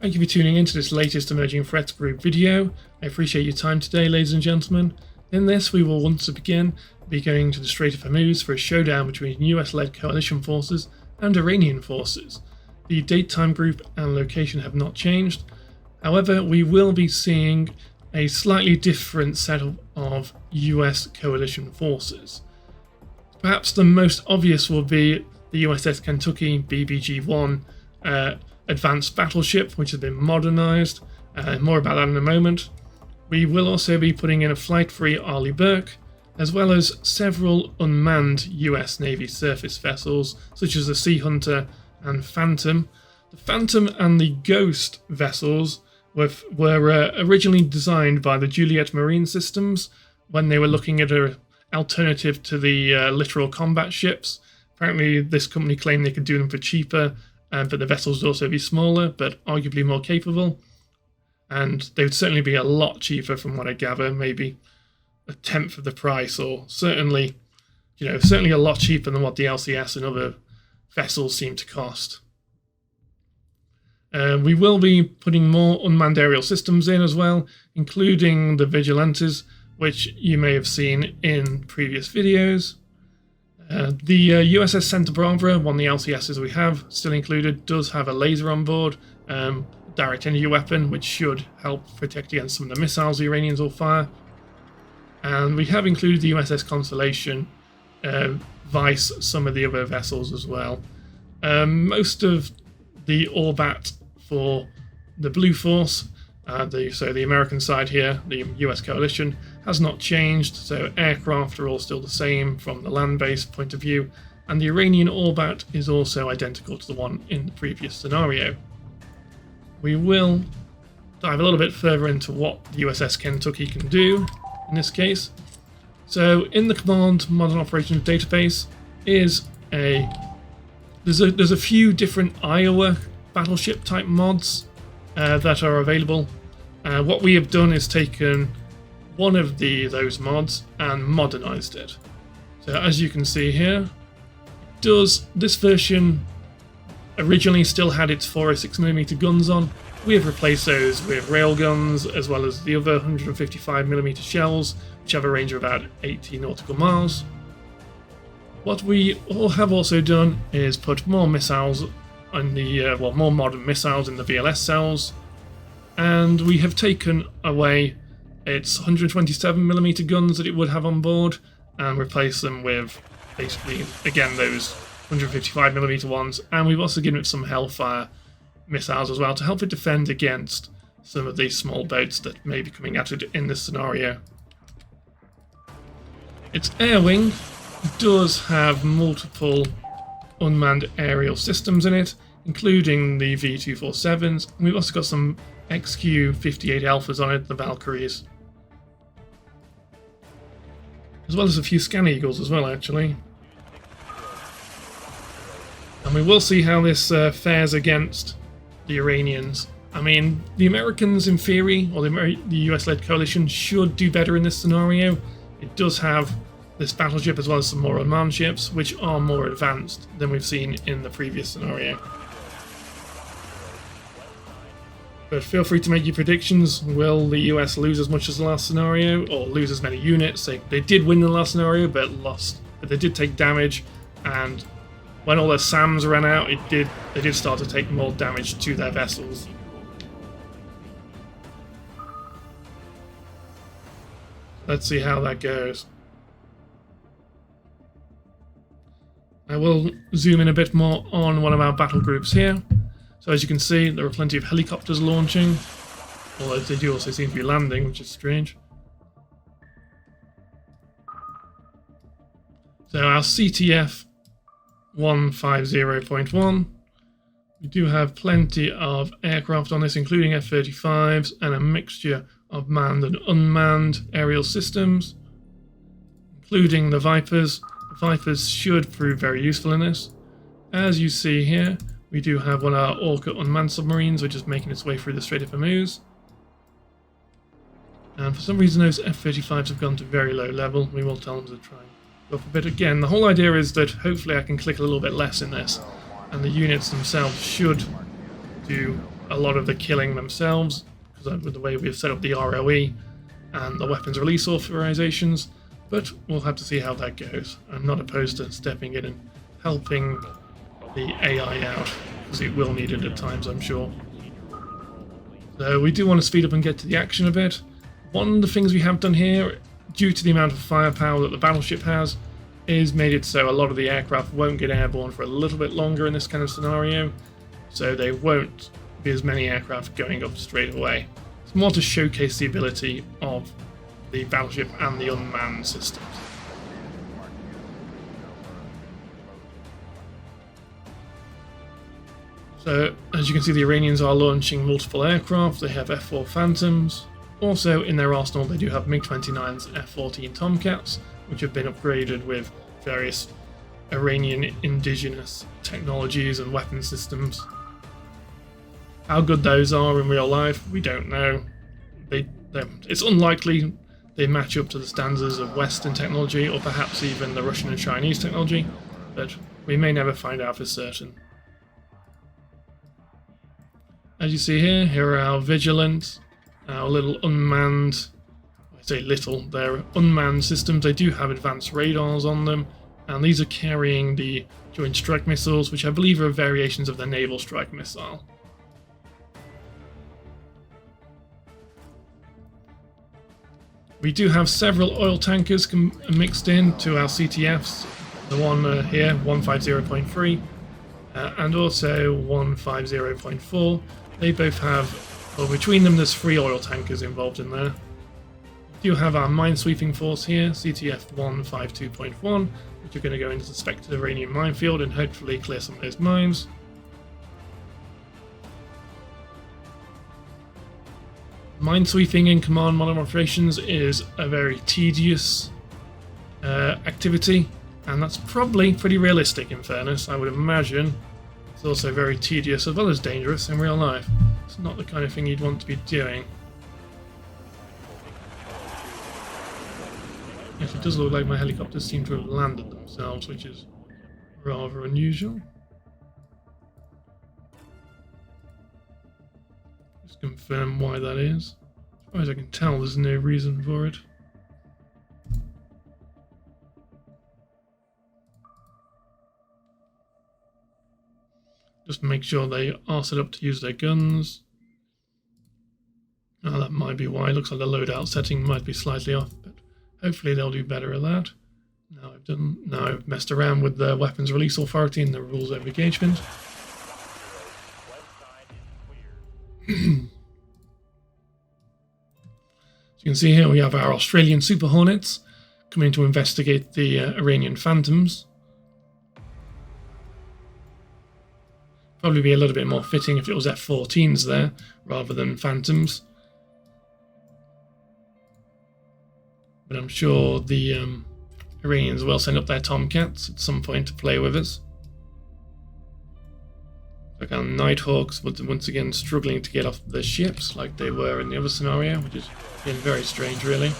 Thank you for tuning in to this latest Emerging Threats Group video. I appreciate your time today, ladies and gentlemen. In this, we will once again be going to the Strait of Hormuz for a showdown between US-led coalition forces and Iranian forces. The date, time, group and location have not changed. However, we will be seeing a slightly different set of US coalition forces. Perhaps the most obvious will be the USS Kentucky BBG-1 advanced battleship, which has been modernized. More about that in a moment. We will also be putting in a flight-free Arleigh Burke, as well as several unmanned US Navy surface vessels, such as the Sea Hunter and Phantom. The Phantom and the Ghost vessels were originally designed by the Juliet Marine Systems when they were looking at an alternative to the littoral combat ships. Apparently, this company claimed they could do them for cheaper, but the vessels would also be smaller, but arguably more capable. And they would certainly be a lot cheaper from what I gather, maybe a tenth of the price, or certainly a lot cheaper than what the LCS and other vessels seem to cost. We will be putting more unmanned aerial systems in as well, including the Vigilantes, which you may have seen in previous videos. The USS Santa Barbara, one of the LCSs we have still included, does have a laser on board, direct energy weapon, which should help protect against some of the missiles the Iranians will fire. And we have included the USS Constellation, vice some of the other vessels as well. Most of the Orbat for the Blue Force, so the American side here, the US coalition, has not changed, so aircraft are all still the same from the land-based point of view, and the Iranian Orbat is also identical to the one in the previous scenario. We will dive a little bit further into what the USS Kentucky can do in this case. So in the Command Modern Operations Database there's a few different Iowa battleship type mods that are available. What we have done is taken one of those mods and modernized it. So as you can see here, this version originally still had its 406mm guns on. We have replaced those with railguns, as well as the other 155mm shells, which have a range of about 80 nautical miles. What we have also done is put more missiles on the more modern missiles in the VLS cells, and we have taken away its 127mm guns that it would have on board and replaced them with basically, again, those 155mm ones, and we've also given it some Hellfire missiles as well to help it defend against some of these small boats that may be coming at it in this scenario. Its air wing does have multiple unmanned aerial systems in it, including the V247s. We've also got some XQ-58 Alphas on it, the Valkyries, as well as a few Scan Eagles as well, actually. And we will see how this fares against the Iranians. I mean, the Americans, in theory, or the US-led coalition, should do better in this scenario. It does have this battleship as well as some more unmanned ships, which are more advanced than we've seen in the previous scenario. But feel free to make your predictions. Will the US lose as much as the last scenario, or lose as many units? They did win the last scenario, but lost. But they did take damage, and when all their SAMs ran out, they did start to take more damage to their vessels. Let's see how that goes. I will zoom in a bit more on one of our battle groups here. So as you can see, there are plenty of helicopters launching, although they do also seem to be landing, which is strange. So our CTF 150.1, we do have plenty of aircraft on this, including F-35s and a mixture of manned and unmanned aerial systems, including the Vipers. The Vipers should prove very useful in this. As you see here, we do have one of our Orca unmanned submarines, which is making its way through the Strait of Hormuz. And for some reason those F-35s have gone to very low level. We will tell them to try and go up a bit again. The whole idea is that hopefully I can click a little bit less in this, and the units themselves should do a lot of the killing themselves, because with the way we've set up the ROE and the weapons release authorizations, but we'll have to see how that goes. I'm not opposed to stepping in and helping the AI out, because it will need it at times, I'm sure. So we do want to speed up and get to the action a bit. One of the things we have done here, due to the amount of firepower that the battleship has, is made it so a lot of the aircraft won't get airborne for a little bit longer in this kind of scenario, so there won't be as many aircraft going up straight away. It's more to showcase the ability of the battleship and the unmanned systems. So, as you can see, the Iranians are launching multiple aircraft. They have F-4 Phantoms. Also, in their arsenal, they do have MiG-29s and F-14 Tomcats, which have been upgraded with various Iranian indigenous technologies and weapon systems. How good those are in real life, we don't know. It's unlikely they match up to the standards of Western technology, or perhaps even the Russian and Chinese technology, but we may never find out for certain. As you see here are our Vigilant, our little unmanned, I say little, they're unmanned systems. They do have advanced radars on them, and these are carrying the Joint Strike Missiles, which I believe are variations of the Naval Strike Missile. We do have several oil tankers mixed in to our CTFs, the one here, 150.3, and also 150.4. They both have, well, between them there's 3 oil tankers involved in there. We do have our minesweeping force here, CTF 152.1, which are going to go into the suspected Iranian minefield and hopefully clear some of those mines. Minesweeping in command model operations is a very tedious activity, and that's probably pretty realistic in fairness. I would imagine it's also very tedious as well as dangerous in real life. It's not the kind of thing you'd want to be doing. Yes, it does look like my helicopters seem to have landed themselves, which is rather unusual. Just confirm why that is. As far as I can tell, there's no reason for it. Just make sure they are set up to use their guns. Oh, that might be why. It looks like the loadout setting might be slightly off, but hopefully they'll do better at that. Now I've messed around with the weapons release authority and the rules of engagement. As you can see here, we have our Australian Super Hornets coming to investigate the Iranian Phantoms. Probably be a little bit more fitting if it was F-14s there rather than Phantoms. But I'm sure the Iranians will send up their Tomcats at some point to play with us. Like our Nighthawks once again struggling to get off the ships like they were in the other scenario, which is again very strange really.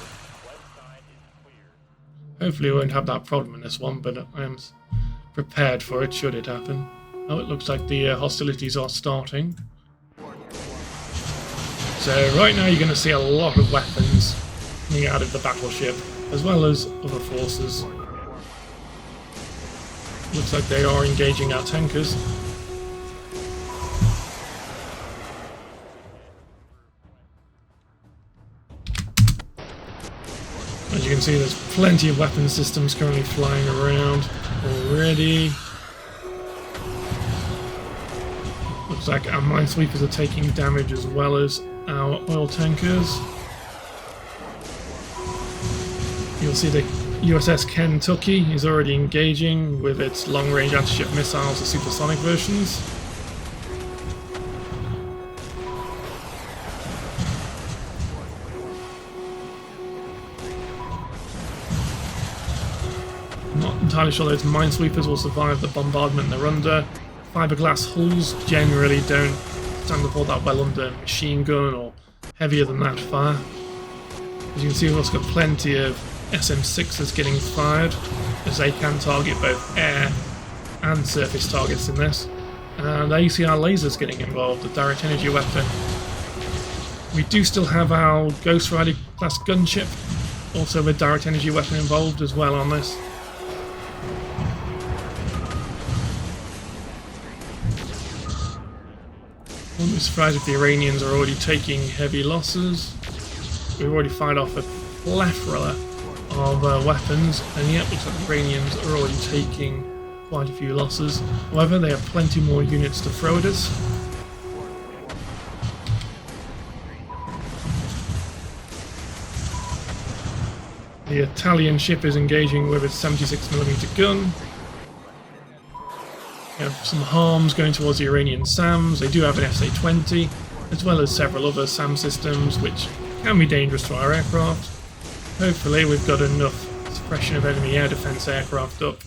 Hopefully we won't have that problem in this one, but I am prepared for it should it happen. Oh, it looks like the hostilities are starting. So right now you're going to see a lot of weapons coming out of the battleship, as well as other forces. Looks like they are engaging our tankers. As you can see, there's plenty of weapon systems currently flying around already. Looks like our minesweepers are taking damage as well as our oil tankers. You'll see the USS Kentucky is already engaging with its long-range anti-ship missiles, the supersonic versions. I'm not entirely sure those minesweepers will survive the bombardment they're under. Fiberglass hulls generally don't stand up all that well under machine gun or heavier than that fire. As you can see, we've also got plenty of SM6s getting fired, as they can target both air and surface targets in this. And there you see our lasers getting involved, the direct energy weapon. We do still have our Ghost Rider class gunship, also with direct energy weapon involved as well on this. Wouldn't be surprised if the Iranians are already taking heavy losses. We've already fired off a plethora of weapons, and yet looks like the Iranians are already taking quite a few losses. However, they have plenty more units to throw at us. The Italian ship is engaging with its 76mm gun. We have some harms going towards the Iranian SAMs. They do have an SA-20, as well as several other SAM systems, which can be dangerous to our aircraft. Hopefully we've got enough suppression of enemy air defense aircraft up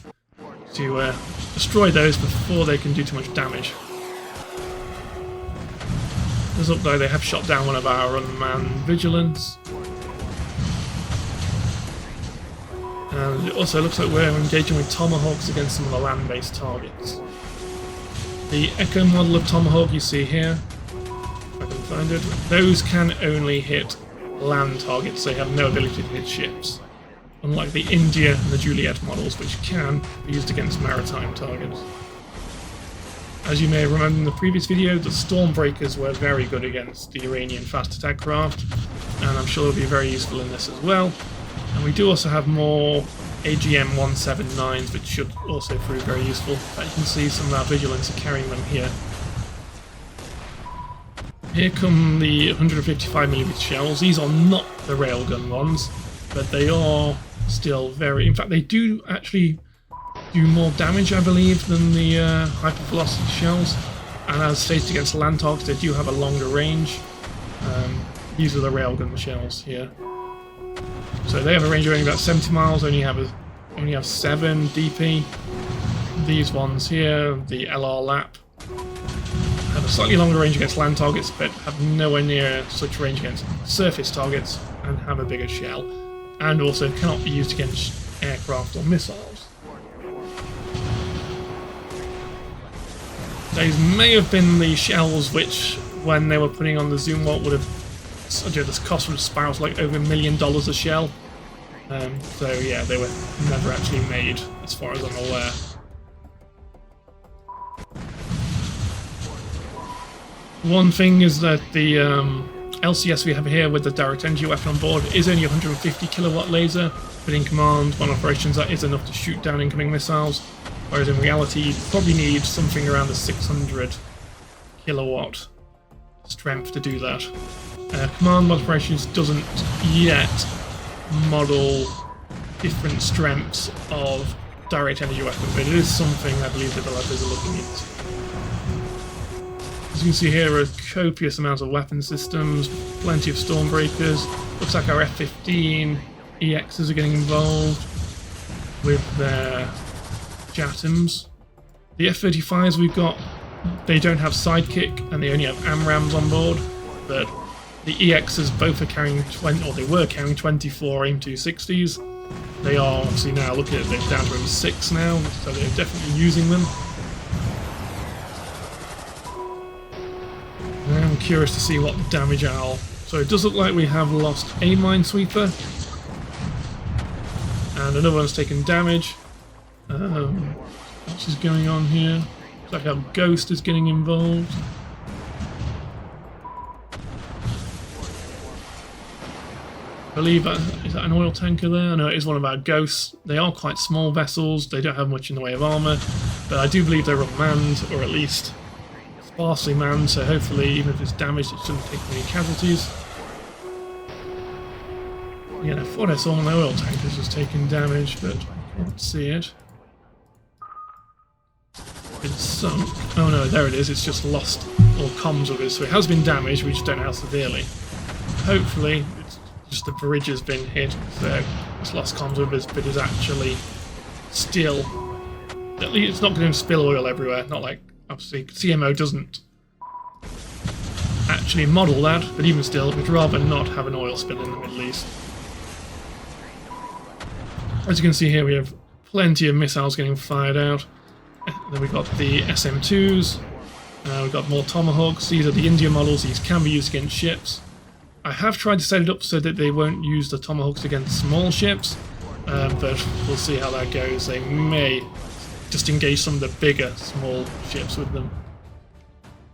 to destroy those before they can do too much damage. It does look like they have shot down one of our unmanned vigilants. And it also looks like we're engaging with Tomahawks against some of the land-based targets. The Echo model of Tomahawk you see here, if I can find it, those can only hit land targets, they have no ability to hit ships. Unlike the India and the Juliet models, which can be used against maritime targets. As you may remember in the previous video, the Stormbreakers were very good against the Iranian fast attack craft, and I'm sure they'll be very useful in this as well. And we do also have more AGM-179s, which should also prove very useful. But you can see some of our vigilants are carrying them here. Here come the 155mm shells. These are not the railgun ones, but they are still very... In fact, they do actually do more damage, I believe, than the hypervelocity shells. And as stated against land targets, they do have a longer range. These are the railgun shells here. So they have a range of only about 70 miles, only have 7 DP. These ones here, the LR Lap, have a slightly longer range against land targets, but have nowhere near such range against surface targets, and have a bigger shell, and also cannot be used against aircraft or missiles. These may have been the shells which, when they were putting on the Zoom Walk, would have this cost would have spiraled like over $1 million a shell. So yeah, they were never actually made, as far as I'm aware. One thing is that the LCS we have here with the direct energy weapon on board is only a 150 kilowatt laser, but in command, on operations, that is enough to shoot down incoming missiles, whereas in reality you probably need something around the 600 kilowatt strength to do that. Command operations doesn't yet model different strengths of direct energy weapon, but it is something I believe developers are looking into. As you can see here are copious amounts of weapon systems, plenty of Stormbreakers. Looks like our F-15 EXs are getting involved with their JATMs. The F-35s we've got, they don't have Sidekick and they only have AMRAAMs on board, but the EXs both are carrying 20, or they were carrying 24 AIM-260s. They are obviously now, look at it, they're down to only 6 now, so they're definitely using them. I'm curious to see what damage our... So it does look like we have lost a Minesweeper, and another one's taken damage. What is going on here? Looks like our Ghost is getting involved. I believe is that an oil tanker there? No, it is one of our Ghosts. They are quite small vessels, they don't have much in the way of armour, but I do believe they're unmanned, or at least sparsely manned, so hopefully even if it's damaged it shouldn't take many casualties. Yeah, I thought I saw one of the oil tankers was taking damage, but I can't see it. It's sunk. Oh no, there it is, it's just lost all comms with it, so it has been damaged, we just don't know how severely. Hopefully it's just the bridge has been hit, so it's lost comms with us, but it's actually still... At least it's not going to spill oil everywhere, not like, obviously, CMO doesn't actually model that, but even still, we'd rather not have an oil spill in the Middle East. As you can see here, we have plenty of missiles getting fired out. Then we've got the SM2s, We've got more Tomahawks. These are the India models. These can be used against ships. I have tried to set it up so that they won't use the Tomahawks against small ships, but we'll see how that goes. They may just engage some of the bigger small ships with them,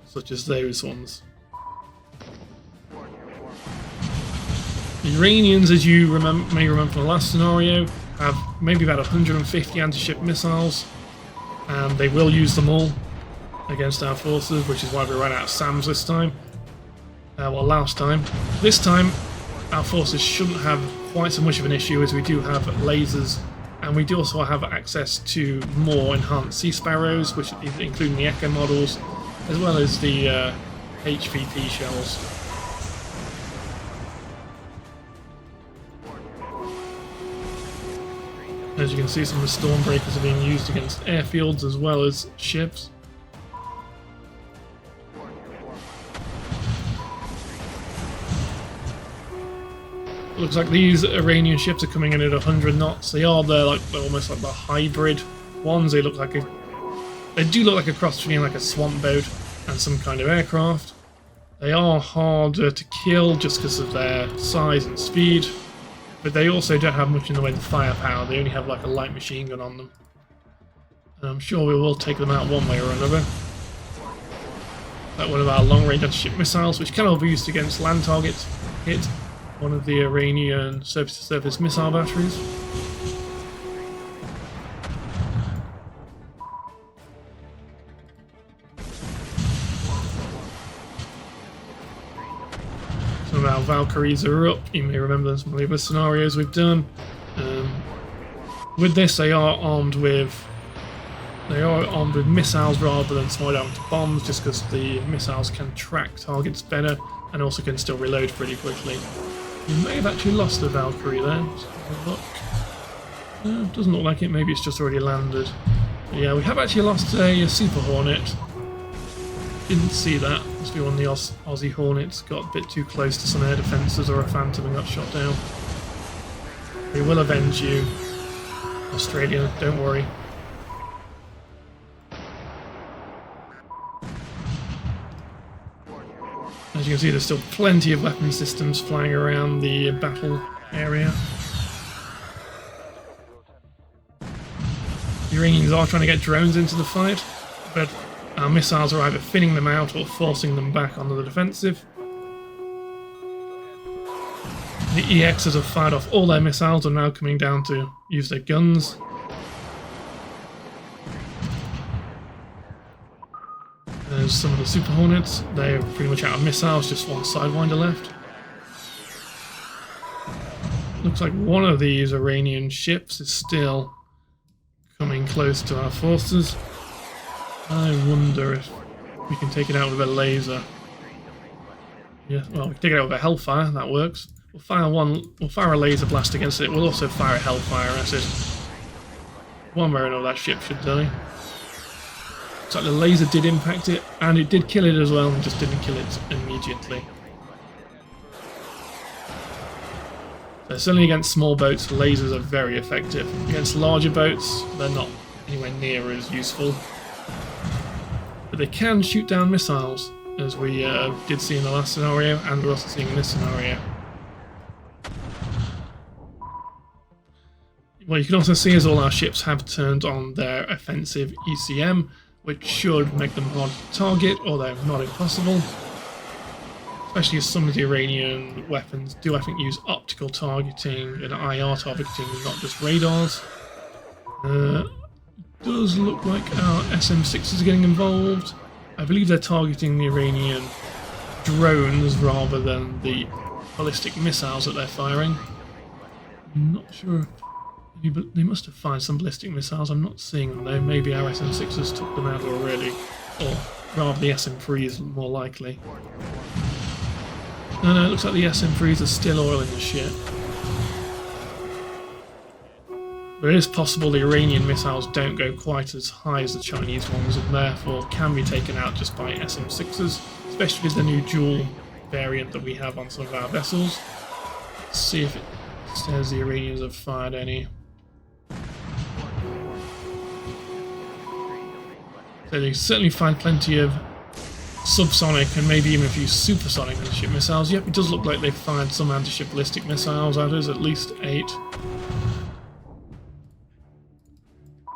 such as those ones. The Iranians, as you may remember from the last scenario, have maybe about 150 anti-ship missiles, and they will use them all against our forces, which is why we ran out of SAMs this time. Well, last time. This time, our forces shouldn't have quite so much of an issue, as we do have lasers, and we do also have access to more enhanced Sea Sparrows, which is including the Echo models, as well as the HVT shells. As you can see, some of the Stormbreakers are being used against airfields as well as ships. Looks like these Iranian ships are coming in at 100 knots. They're almost like the hybrid ones. They do look like a cross between like a swamp boat and some kind of aircraft. They are harder to kill just because of their size and speed, but they also don't have much in the way of firepower. They only have like a light machine gun on them. And I'm sure we will take them out one way or another. Like one of our long-range anti-ship missiles, which can all be used against land targets, hit one of the Iranian surface-to-surface missile batteries. Some of our Valkyries are up. You may remember some of the other scenarios we've done. With this, they are armed with missiles rather than small diameter bombs, just because the missiles can track targets better and also can still reload pretty quickly. We may have actually lost a Valkyrie there. Let's have a look. No, doesn't look like it. Maybe it's just already landed. But yeah, we have actually lost a Super Hornet. Didn't see that. Must be one of the Aussie Hornets. Got a bit too close to some air defences or a Phantom and got shot down. We will avenge you, Australia. Don't worry. As you can see, there's still plenty of weapon systems flying around the battle area. The Iranians are trying to get drones into the fight, but our missiles are either thinning them out or forcing them back onto the defensive. The EXs have fired off all their missiles and are now coming down to use their guns. There's some of the Super Hornets. They're pretty much out of missiles, just one Sidewinder left. Looks like one of these Iranian ships is still coming close to our forces. I wonder if we can take it out with a laser. Yeah, well, we can take it out with a Hellfire, that works. We'll fire a laser blast against it. We'll also fire a Hellfire at it. One way or another, that ship should die. Looks like the laser did impact it, and it did kill it as well, and just didn't kill it immediately. So certainly against small boats, lasers are very effective. Against larger boats, they're not anywhere near as useful. But they can shoot down missiles, as we did see in the last scenario, and we're also seeing in this scenario. Well, you can also see as all our ships have turned on their offensive ECM, which should make them hard to target, although not impossible. Especially as some of the Iranian weapons do, I think, use optical targeting and IR targeting, not just radars. Does look like our SM-6s are getting involved. I believe they're targeting the Iranian drones rather than the ballistic missiles that they're firing. I'm not sure. They must have fired some ballistic missiles. I'm not seeing them though. Maybe our SM-6s took them out already. Or rather the SM-3 is more likely. No, it looks like the SM-3s are still oiling the ship. But it is possible the Iranian missiles don't go quite as high as the Chinese ones, and therefore can be taken out just by SM-6s, especially with the new dual variant that we have on some of our vessels. Let's see if it says the Iranians have fired any. So they certainly find plenty of subsonic and maybe even a few supersonic anti-ship missiles. Yep, it does look like they've fired some anti-ship ballistic missiles at us, at least 8.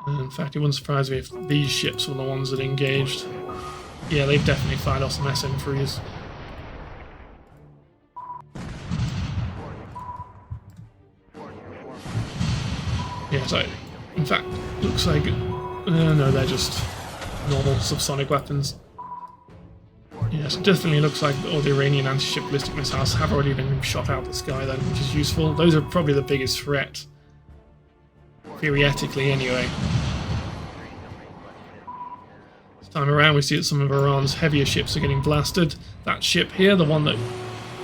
And in fact, it wouldn't surprise me if these ships were the ones that engaged. Yeah, they've definitely fired off some SM-3s. Yeah, so in fact, looks like no, they're just normal subsonic weapons. Yes, it definitely looks like all the Iranian anti-ship ballistic missiles have already been shot out of the sky then, which is useful. Those are probably the biggest threat, theoretically anyway. This time around we see that some of Iran's heavier ships are getting blasted. That ship here, the one that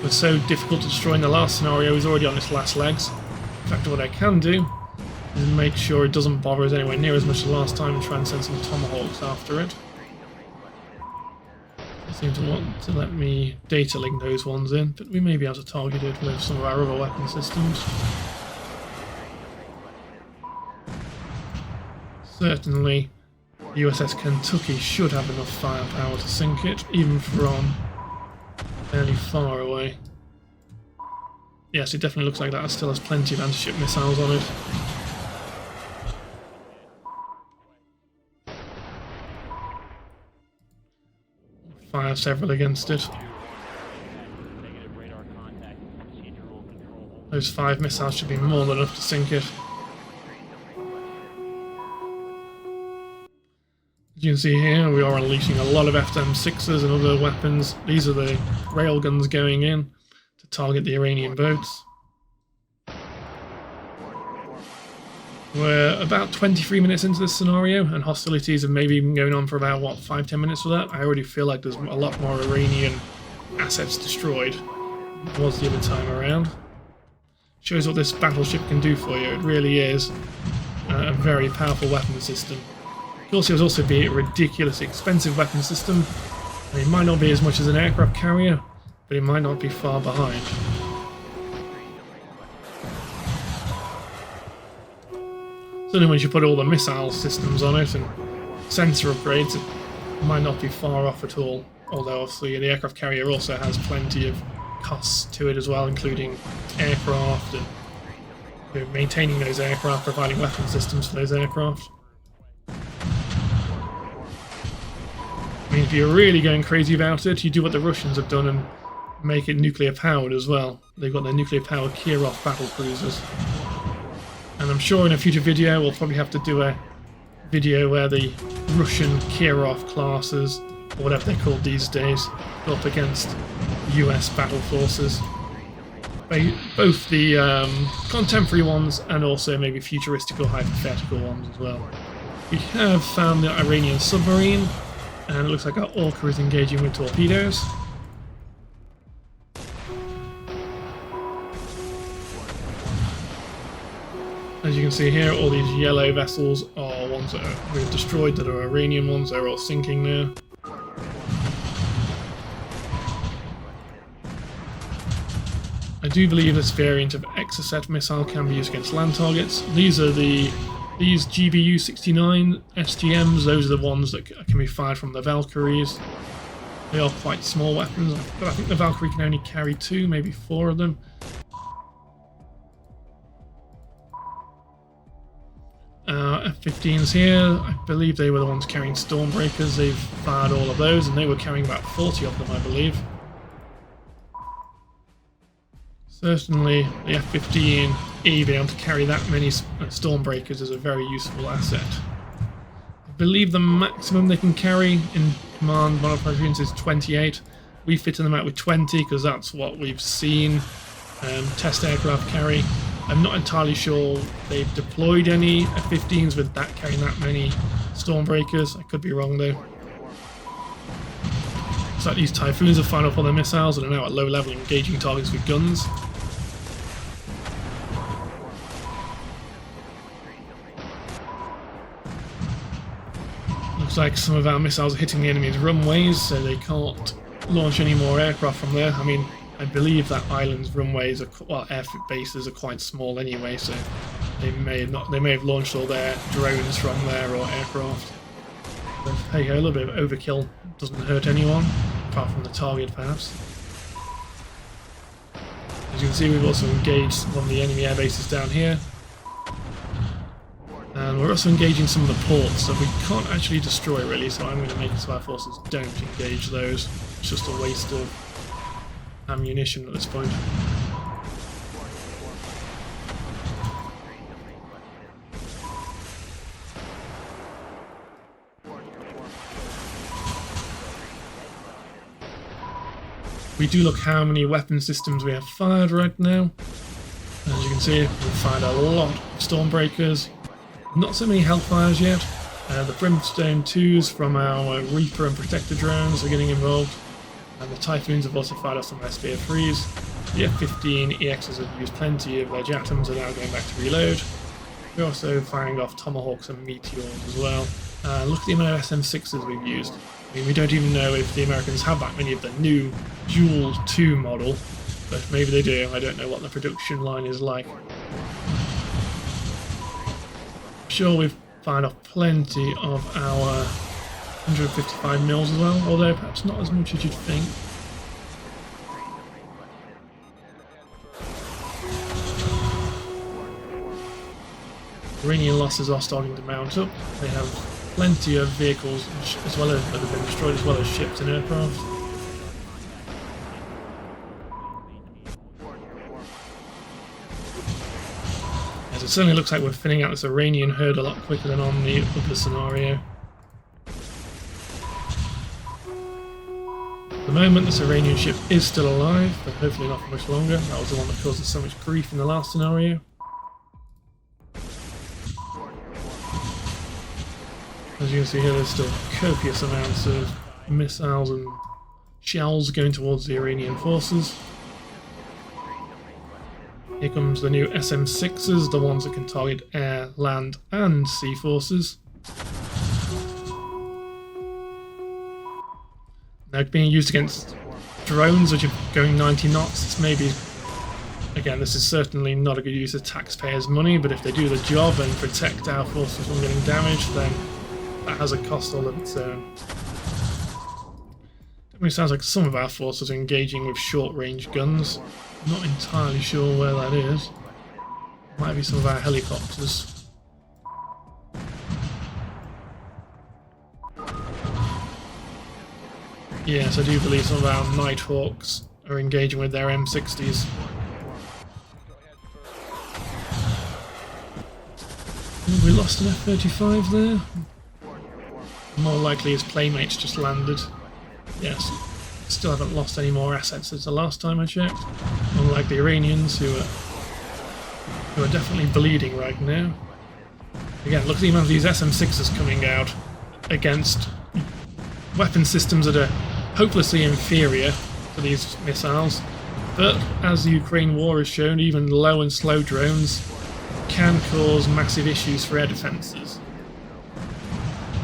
was so difficult to destroy in the last scenario, is already on its last legs. In fact, what I can do is make sure it doesn't bother us anywhere near as much as last time and try and send some Tomahawks after it. Seem to want to let me data link those ones in, but we may be able to target it with some of our other weapon systems. Certainly, the USS Kentucky should have enough firepower to sink it, even from fairly far away. Yes, it definitely looks like that still has plenty of anti-ship missiles on it. Fire several against it. Those 5 missiles should be more than enough to sink it. As you can see here, we are unleashing a lot of FM6s and other weapons. These are the railguns going in to target the Iranian boats. We're about 23 minutes into this scenario, and hostilities have maybe been going on for about, what, 5-10 minutes for that? I already feel like there's a lot more Iranian assets destroyed than there was the other time around. Shows what this battleship can do for you. It really is a very powerful weapon system. Of course, it will also be a ridiculously expensive weapon system, and it might not be as much as an aircraft carrier, but it might not be far behind. Certainly once you put all the missile systems on it and sensor upgrades, it might not be far off at all. Although obviously the aircraft carrier also has plenty of costs to it as well, including aircraft and maintaining those aircraft, providing weapon systems for those aircraft. I mean, if you're really going crazy about it, you do what the Russians have done and make it nuclear powered as well. They've got their nuclear powered Kirov battle cruisers. And I'm sure in a future video we'll probably have to do a video where the Russian Kirov classes, or whatever they're called these days, go up against US battle forces. Both the contemporary ones and also maybe futuristic or hypothetical ones as well. We have found the Iranian submarine, and it looks like our Orca is engaging with torpedoes. As you can see here, all these yellow vessels are ones that we've destroyed that are Iranian ones. They're all sinking now. I do believe this variant of Exocet missile can be used against land targets. These GBU-69 SGMs, those are the ones that can be fired from the Valkyries. They are quite small weapons, but I think the Valkyrie can only carry 2, maybe 4 of them. F-15s here, I believe they were the ones carrying Stormbreakers. They've fired all of those, and they were carrying about 40 of them, I believe. Certainly, the F-15E being able to carry that many Stormbreakers is a very useful asset. I believe the maximum they can carry in command modified units is 28. We fit them out with 20 because that's what we've seen test aircraft carry. I'm not entirely sure they've deployed any F-15s with that carrying that many Stormbreakers. I could be wrong though. Looks like these Typhoons have fired off all their missiles and are now at low level engaging targets with guns. Looks like some of our missiles are hitting the enemy's runways, so they can't launch any more aircraft from there. I mean, I believe that island's runways are, well, air bases are quite small anyway, so they may have launched all their drones from there or aircraft. But hey ho, a little bit of overkill doesn't hurt anyone. apart from the target perhaps. As you can see, we've also engaged one of the enemy air bases down here. And we're also engaging some of the ports that we can't actually destroy really, so I'm going to make it so our forces don't engage those. It's just a waste of ammunition at this point. We do look how many weapon systems we have fired right now. As you can see, we've fired a lot of Stormbreakers. Not so many Hellfires yet. The Brimstone 2s from our Reaper and Protector drones are getting involved. And the Typhoons have also fired off some of their Spear 3s. The F-15 EXs have used plenty of their JATMs, are now going back to reload. We're also firing off Tomahawks and Meteors as well. Look at the amount of SM6s we've used. I mean, we don't even know if the Americans have that many of the new Duel 2 model, but maybe they do. I don't know what the production line is like. I'm sure we've fired off plenty of our 155mm as well, although perhaps not as much as you'd think. Iranian losses are starting to mount up. They have plenty of vehicles as well as that have been destroyed, as well as ships and aircraft. Yes, it certainly looks like we're thinning out this Iranian herd a lot quicker than on the other scenario. At the moment, this Iranian ship is still alive, but hopefully not for much longer. That was the one that caused us so much grief in the last scenario. As you can see here, there's still copious amounts of missiles and shells going towards the Iranian forces. Here comes the new SM6s, the ones that can target air, land and sea forces. They're being used against drones which are going 90 knots. It's maybe, again, this is certainly not a good use of taxpayers' money, but if they do the job and protect our forces from getting damaged, then that has a cost all of its own. Definitely sounds like some of our forces are engaging with short-range guns. Not entirely sure where that is. Might be some of our helicopters. Yes, I do believe some of our Nighthawks are engaging with their M60s. Have we lost an F-35 there? More likely his playmates just landed. Yes, still haven't lost any more assets since the last time I checked. Unlike the Iranians, who are definitely bleeding right now. Again, look at the amount of these SM6s coming out against weapon systems that are hopelessly inferior to these missiles. But as the Ukraine war has shown, even low and slow drones can cause massive issues for air defences.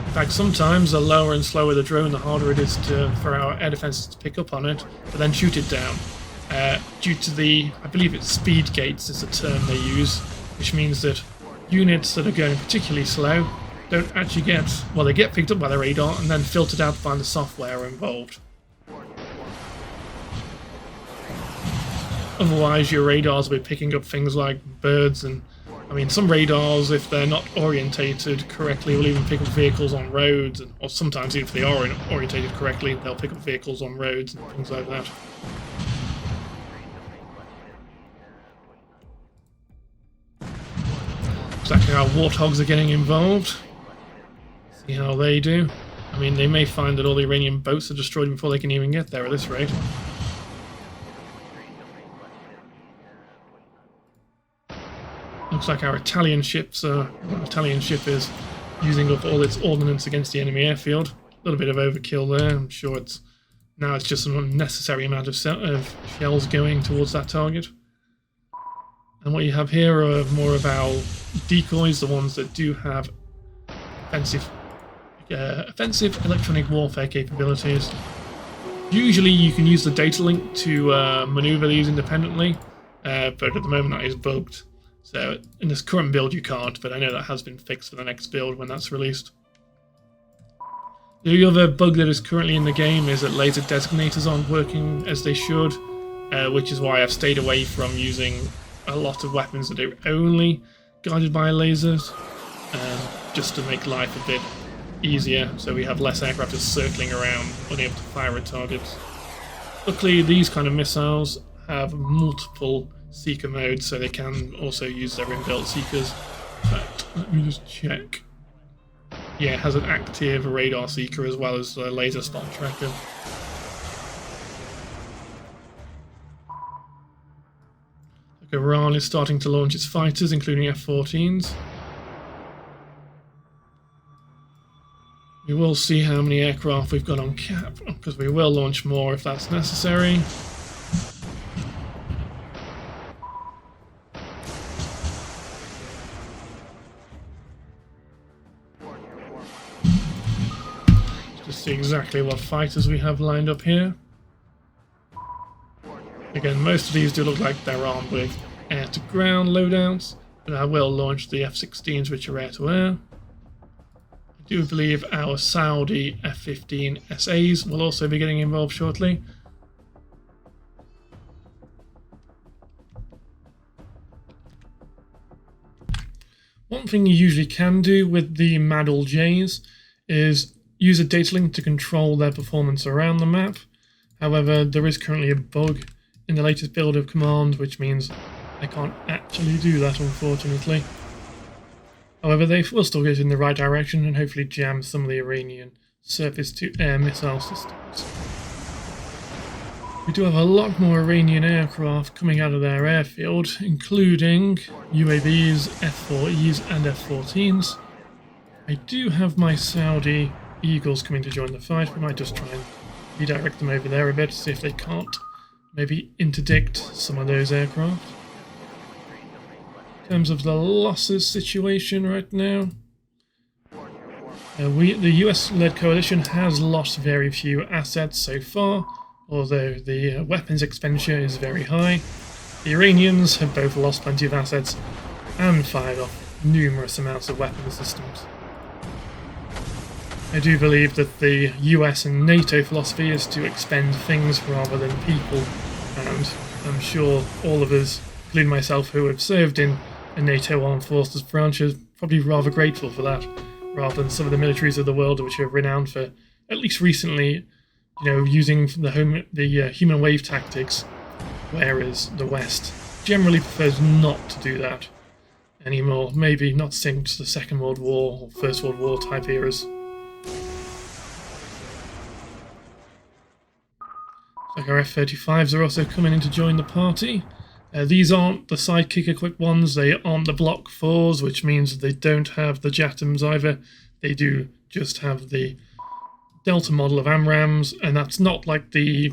In fact, sometimes the lower and slower the drone, the harder it is for our air defences to pick up on it, but then shoot it down. Due to the, I believe it's speed gates is the term they use, which means that units that are going particularly slow don't actually get, well, they get picked up by the radar and then filtered out by the software involved. Otherwise, your radars will be picking up things like birds and, I mean, some radars, if they're not orientated correctly, will even pick up vehicles on roads, or sometimes even if they are orientated correctly, they'll pick up vehicles on roads and things like that. Looks like our Warthogs are getting involved. See how they do. I mean, they may find that all the Iranian boats are destroyed before they can even get there at this rate. Looks like our Italian ship is using up all its ordnance against the enemy airfield. A little bit of overkill there. I'm sure it's just an unnecessary amount of shells going towards that target. And what you have here are more of our decoys, the ones that do have offensive electronic warfare capabilities. Usually you can use the data link to maneuver these independently, but at the moment that is bugged. So in this current build you can't, but I know that has been fixed for the next build when that's released. The other bug that is currently in the game is that laser designators aren't working as they should, which is why I've stayed away from using a lot of weapons that are only guided by lasers, just to make life a bit easier, so we have less aircraft just circling around, unable to fire at targets. Luckily, these kind of missiles have multiple seeker modes, so they can also use their inbuilt seekers. In fact, let me just check. Yeah, it has an active radar seeker as well as a laser spot tracker. Iran is starting to launch its fighters, including F-14s. We will see how many aircraft we've got on cap, because we will launch more if that's necessary. Just see exactly what fighters we have lined up here. Again, most of these do look like they're armed with air-to-ground loadouts, but I will launch the F-16s, which are air-to-air. I do believe our Saudi F-15 SAs will also be getting involved shortly. One thing you usually can do with the Madl Js is use a data link to control their performance around the map. However, there is currently a bug in the latest build of Command, which means I can't actually do that, unfortunately. However, they will still get in the right direction and hopefully jam some of the Iranian surface-to-air missile systems. We do have a lot more Iranian aircraft coming out of their airfield, including UAVs, F-4Es and F-14s. I do have my Saudi Eagles coming to join the fight. We might just try and redirect them over there a bit to see if they can't maybe interdict some of those aircraft. In terms of the losses situation right now, the US-led coalition has lost very few assets so far, although the weapons expenditure is very high. The Iranians have both lost plenty of assets and fired off numerous amounts of weapon systems. I do believe that the US and NATO philosophy is to expend things rather than people, and I'm sure all of us, including myself who have served in a NATO armed forces branch, are probably rather grateful for that, rather than some of the militaries of the world which are renowned for, at least recently, using the human wave tactics, whereas the West generally prefers not to do that anymore. Maybe not since the Second World War or First World War type eras. Like our F-35s are also coming in to join the party. These aren't the sidekick equipped ones, they aren't the Block 4s, which means they don't have the JATMs either. They do just have the Delta model of AMRAAMs, and that's not like the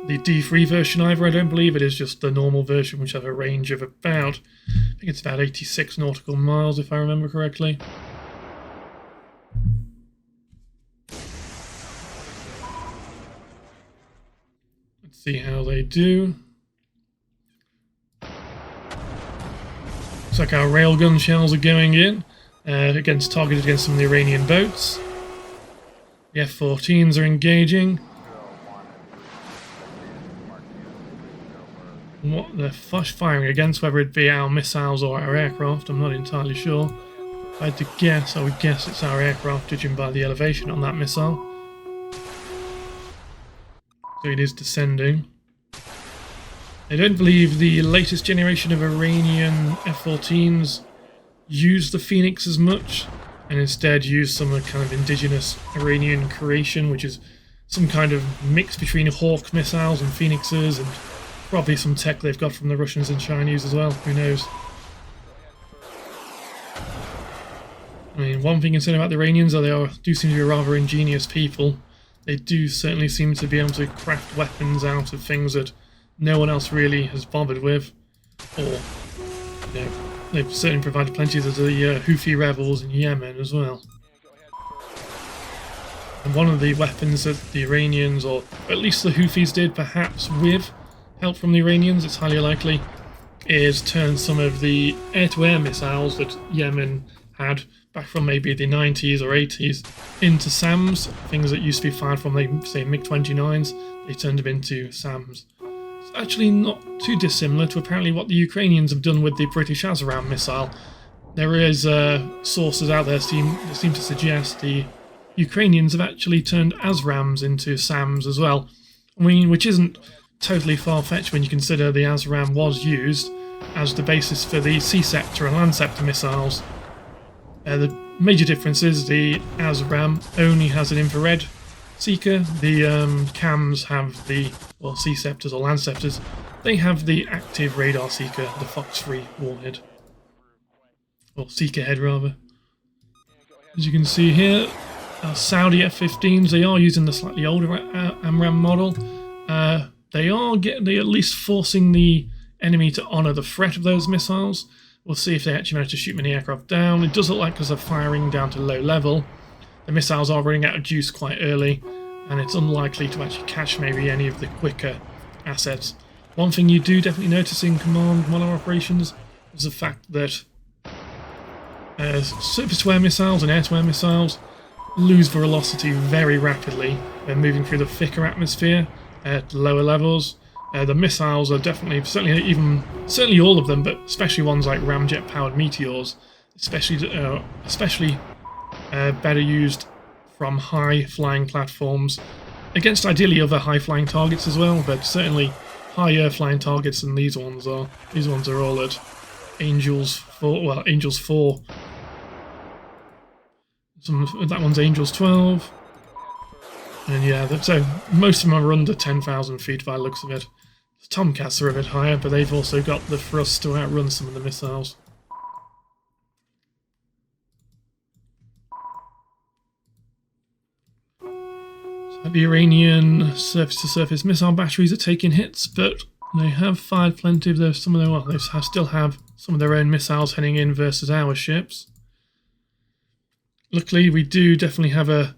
D3 version either, I don't believe. It is just the normal version, which have a range of about, I think it's about 86 nautical miles if I remember correctly. Let's see how they do. Looks like our railgun shells are going in, targeted against some of the Iranian boats. The F-14s are engaging. What they're firing against, whether it be our missiles or our aircraft, I'm not entirely sure. If I had to guess, I would guess it's our aircraft, judging by the elevation on that missile. So it is descending. I don't believe the latest generation of Iranian F-14s use the Phoenix as much, and instead use some kind of indigenous Iranian creation, which is some kind of mix between Hawk missiles and Phoenixes, and probably some tech they've got from the Russians and Chinese as well, who knows. I mean, one thing you can say about the Iranians are they do seem to be rather ingenious people. They do certainly seem to be able to craft weapons out of things that no one else really has bothered with, or they've certainly provided plenty to the Houthi rebels in Yemen as well. And one of the weapons that the Iranians, or at least the Houthis did, perhaps with help from the Iranians, it's highly likely, is turn some of the air-to-air missiles that Yemen had back from maybe the 90s or 80s into SAMs, things that used to be fired from, say, MiG-29s, they turned them into SAMs. It's actually not too dissimilar to apparently what the Ukrainians have done with the British ASRAAM missile. There is sources out there that seem to suggest the Ukrainians have actually turned ASRAAMs into SAMs as well. I mean, which isn't totally far-fetched when you consider the ASRAAM was used as the basis for the Sea Scepter and Land Scepter missiles. The major difference is the ASRAAM only has an infrared seeker. The CAMs have the, well, Sea Scepters or Land Scepters, they have the active radar seeker, the Fox-3 warhead. Or seeker head, rather. As you can see here, Saudi F-15s, they are using the slightly older AMRAAM model. They are at least forcing the enemy to honour the threat of those missiles. We'll see if they actually manage to shoot many aircraft down. It does look like because they're firing down to low level, the missiles are running out of juice quite early, and it's unlikely to actually catch maybe any of the quicker assets. One thing you do definitely notice in command model operations is the fact that surface-to-air missiles and air-to-air missiles lose velocity very rapidly when moving through the thicker atmosphere at lower levels. The missiles are definitely, certainly all of them, but especially ones like ramjet-powered meteors, especially better used from high-flying platforms against ideally other high-flying targets as well, but certainly higher flying targets than these ones are. These ones are all at Angels 4, well, Angels 4. That one's Angels 12. And yeah, so most of them are under 10,000 feet by the looks of it. The Tomcats are a bit higher, but they've also got the thrust to outrun some of the missiles. So the Iranian surface-to-surface missile batteries are taking hits, but they have fired plenty of those. They still have some of their own missiles heading in versus our ships. Luckily, we do definitely have a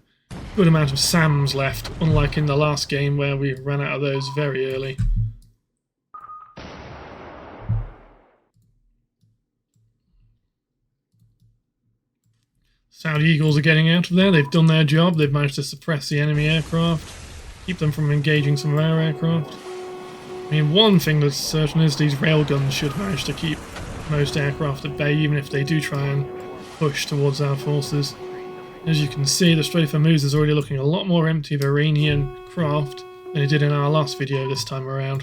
good amount of SAMs left, unlike in the last game where we ran out of those very early. Saudi Eagles are getting out of there. They've done their job. They've managed to suppress the enemy aircraft, keep them from engaging some of our aircraft. I mean, one thing that's certain is these railguns should manage to keep most aircraft at bay, even if they do try and push towards our forces. As you can see, the Strait of Hormuz is already looking a lot more empty of Iranian craft than it did in our last video this time around.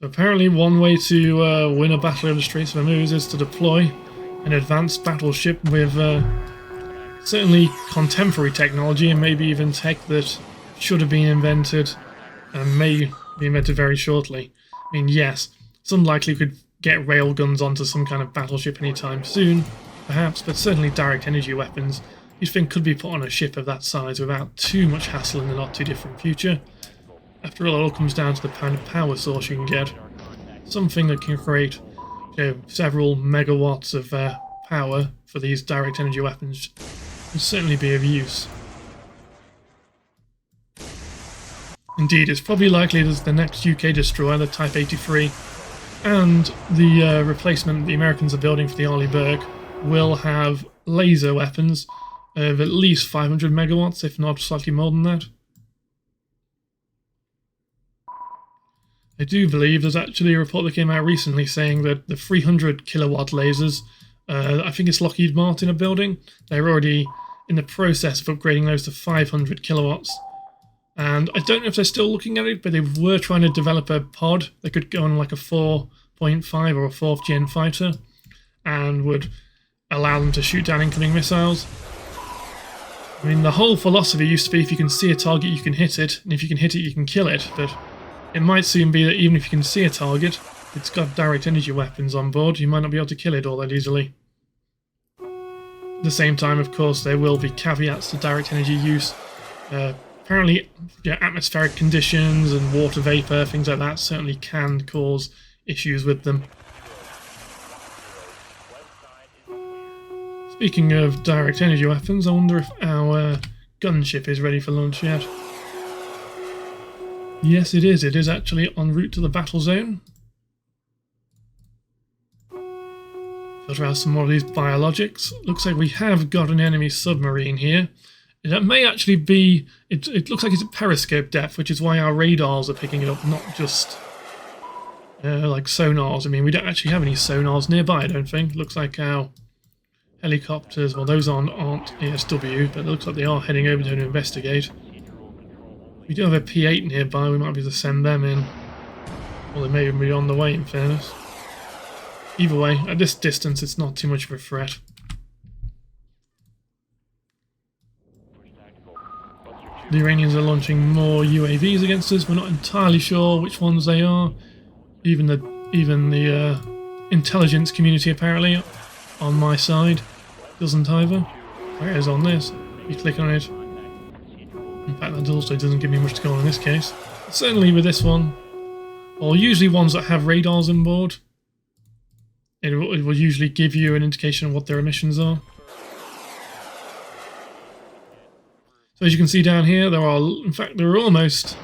So apparently one way to win a battle over the Straits of Hormuz is to deploy an advanced battleship with certainly contemporary technology and maybe even tech that should have been invented and may be invented very shortly. I mean, yes, it's unlikely we could get railguns onto some kind of battleship anytime soon, perhaps, but certainly direct energy weapons you'd think could be put on a ship of that size without too much hassle in the not too different future. After all, it all comes down to the kind of power source you can get. Something that can create, several megawatts of power for these direct energy weapons will certainly be of use. Indeed, it's probably likely that the next UK destroyer, the Type 83, and the replacement the Americans are building for the Arleigh Burke will have laser weapons of at least 500 megawatts, if not slightly more than that. I do believe there's actually a report that came out recently saying that the 300 kilowatt lasers, I think it's Lockheed Martin are building, they're already in the process of upgrading those to 500 kilowatts. And I don't know if they're still looking at it, but they were trying to develop a pod that could go on like a 4.5 or a 4th gen fighter and would allow them to shoot down incoming missiles. I mean, the whole philosophy used to be if you can see a target, you can hit it, and if you can hit it, you can kill it, but it might soon be that even if you can see a target, it's got direct energy weapons on board, you might not be able to kill it all that easily. At the same time, of course, there will be caveats to direct energy use. Apparently, atmospheric conditions and water vapour, things like that, certainly can cause issues with them. Speaking of direct energy weapons, I wonder if our gunship is ready for launch yet. Yes, it is. It is actually en route to the battle zone. Filter out some more of these biologics. Looks like we have got an enemy submarine here. It may actually be... It looks like it's at periscope depth, which is why our radars are picking it up, not just like sonars. I mean, we don't actually have any sonars nearby, I don't think. Looks like our helicopters, well, those aren't ESW, but it looks like they are heading over to investigate. We do have a P8 nearby, we might be able to send them in. Well, they may even be on the way, in fairness. Either way, at this distance, it's not too much of a threat. The Iranians are launching more UAVs against us. We're not entirely sure which ones they are. Even the intelligence community, apparently, on my side, doesn't either. Whereas on this, you click on it. In fact, that also doesn't give me much to go on in this case. Certainly with this one, or usually ones that have radars on board, it will usually give you an indication of what their emissions are. So as you can see down here, there are almost,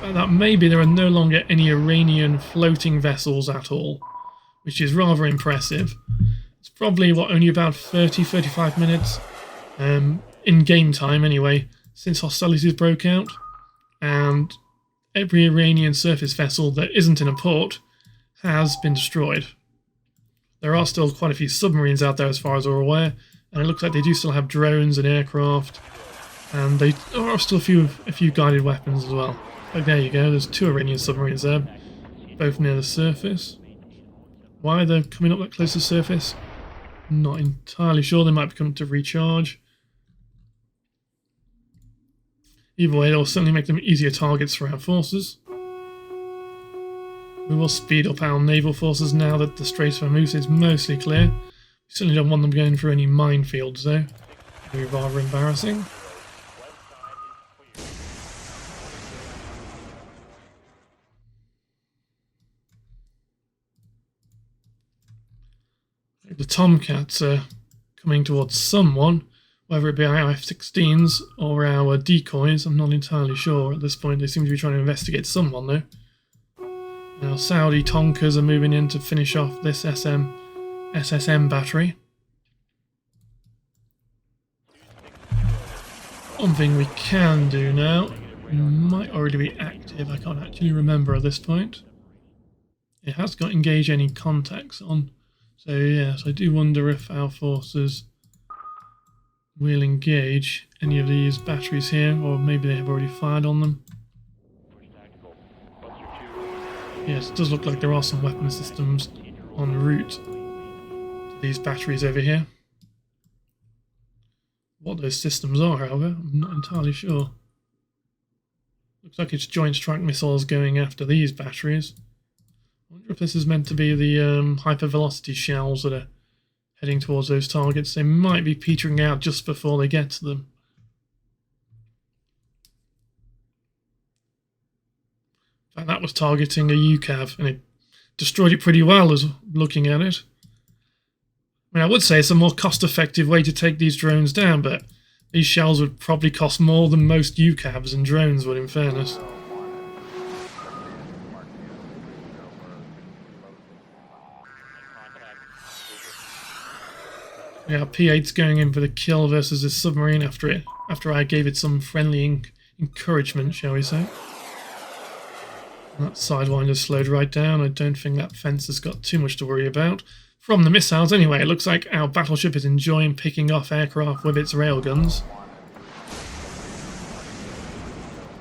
that maybe there are no longer any Iranian floating vessels at all, which is rather impressive. It's probably, only about 30-35 minutes in game time anyway, since hostilities broke out, and every Iranian surface vessel that isn't in a port has been destroyed. There are still quite a few submarines out there as far as we're aware, and it looks like they do still have drones and aircraft. And there are still a few guided weapons as well. Like there you go, there's 2 Iranian submarines there, both near the surface. Why they're coming up that close to the surface? Not entirely sure, they might be coming to recharge. Either way, they'll certainly make them easier targets for our forces. We will speed up our naval forces now that the Strait of Hormuz is mostly clear. We certainly don't want them going through any minefields though. It would be rather embarrassing. The Tomcats are coming towards someone, whether it be our F-16s or our decoys, I'm not entirely sure at this point. They seem to be trying to investigate someone though. Now Saudi Tonkers are moving in to finish off this SSM battery. One thing we can do now, might already be active, I can't actually remember at this point. It has got engage any contacts on. So yes, I do wonder if our forces will engage any of these batteries here, or maybe they have already fired on them. Yes, it does look like there are some weapon systems en route to these batteries over here. What those systems are, however, I'm not entirely sure. Looks like it's Joint Strike Missiles going after these batteries. I wonder if this is meant to be the hypervelocity shells that are heading towards those targets. They might be petering out just before they get to them. In fact, that was targeting a UCAV, and it destroyed it pretty well as looking at it. I mean, I would say it's a more cost-effective way to take these drones down, but these shells would probably cost more than most UCAVs and drones would, in fairness. Yeah, P8's going in for the kill versus this submarine after I gave it some friendly encouragement, shall we say. And that sidewinder slowed right down. I don't think that fence has got too much to worry about. From the missiles anyway, it looks like our battleship is enjoying picking off aircraft with its railguns.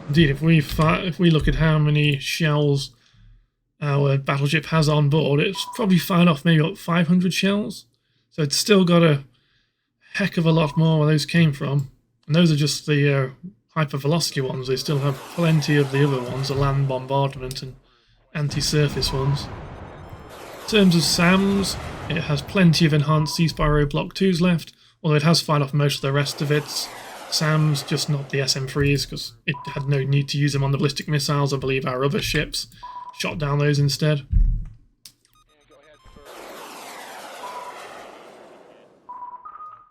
Indeed, if we look at how many shells our battleship has on board, it's probably fired off maybe about 500 shells. So it's still got a heck of a lot more where those came from. And those are just the hypervelocity ones. They still have plenty of the other ones, the land bombardment and anti-surface ones. In terms of SAMs, it has plenty of enhanced C-Spyro Block 2s left, although it has fired off most of the rest of its SAMs, just not the SM-3s, because it had no need to use them on the ballistic missiles. I believe our other ships shot down those instead.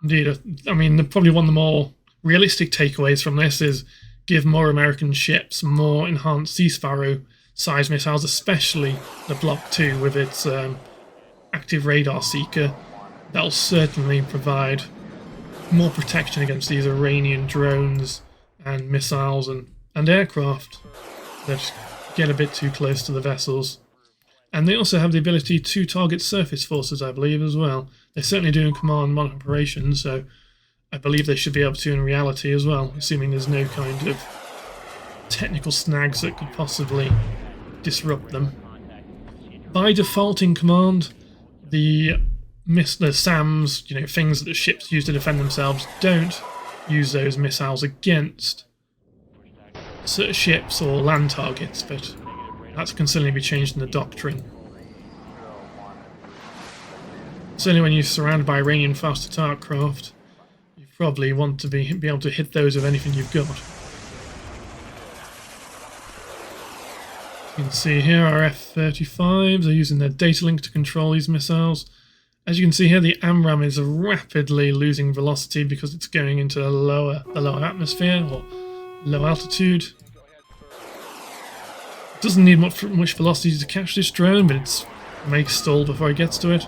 Indeed, I mean, probably one of the more realistic takeaways from this is give more American ships more enhanced Sea Sparrow size missiles, especially the Block 2 with its active radar seeker, that'll certainly provide more protection against these Iranian drones and missiles and aircraft that get a bit too close to the vessels. And they also have the ability to target surface forces, I believe, as well. They're certainly doing command mod operations, so I believe they should be able to in reality as well, assuming there's no kind of technical snags that could possibly disrupt them. By default in command, the SAMs, things that the ships use to defend themselves, don't use those missiles against certain ships or land targets, but that can certainly be changed in the doctrine. Certainly when you're surrounded by Iranian fast attack craft, you probably want to be able to hit those with anything you've got. You can see here our F-35s are using their data link to control these missiles. As you can see here, the AMRAAM is rapidly losing velocity because it's going into the lower atmosphere or low altitude. It doesn't need much velocity to catch this drone, but it may stall before it gets to it.